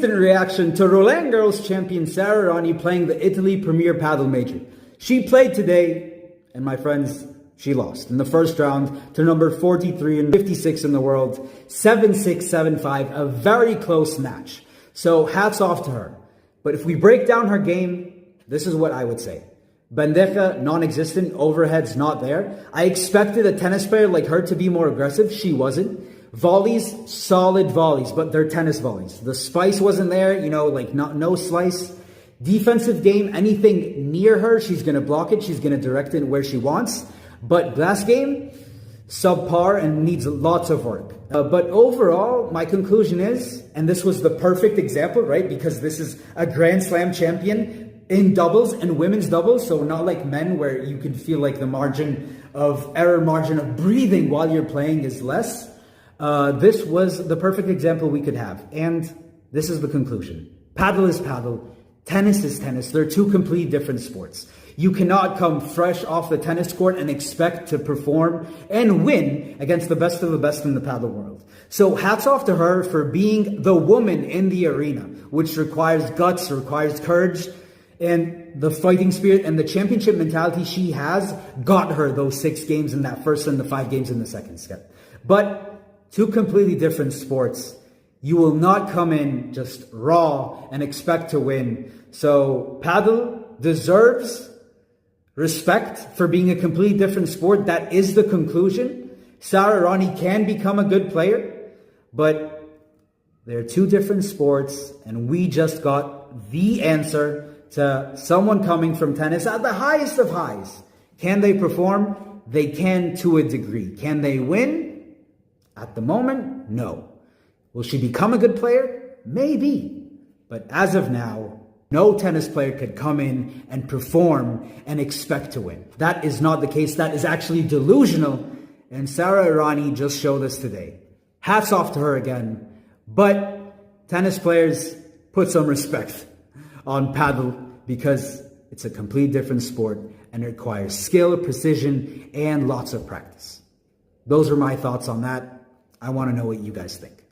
instant reaction to Roland Garros champion Sara Errani playing the Italy Premier Padel Major. She played today, and my friends, she lost in the first round to number 43 and 56 in the world, 7-6, 7-5, a very close match. So hats off to her. But if we break down her game, this is what I would say. Bandeja, non-existent, overheads not there. I expected a tennis player like her to be more aggressive. She wasn't. Volleys, solid volleys, but they're tennis volleys. The spice wasn't there, no slice. Defensive game, anything near her, she's going to block it. She's going to direct it where she wants. But glass game, subpar and needs lots of work. But overall, my conclusion is, and this was the perfect example, right? Because this is a Grand Slam champion in doubles and women's doubles. So not like men where you can feel like the margin of error, margin of breathing while you're playing is less. This was the perfect example we could have. And this is the conclusion. Padel is padel. Tennis is tennis. They're two completely different sports. You cannot come fresh off the tennis court and expect to perform and win against the best of the best in the padel world. So hats off to her for being the woman in the arena, which requires guts, requires courage, and the fighting spirit and the championship mentality she has got her those 6 games in that first and the 5 games in the second set. But two completely different sports. You will not come in just raw and expect to win. So padel deserves respect for being a completely different sport. That is the conclusion. Sara Errani can become a good player, but they're two different sports, and we just got the answer to someone coming from tennis at the highest of highs. Can they perform? They can to a degree. Can they win? At the moment, no. Will she become a good player? Maybe. But as of now, no tennis player could come in and perform and expect to win. That is not the case. That is actually delusional. And Sara Errani just showed us today. Hats off to her again. But tennis players, put some respect on padel because it's a completely different sport and it requires skill, precision, and lots of practice. Those are my thoughts on that. I want to know what you guys think.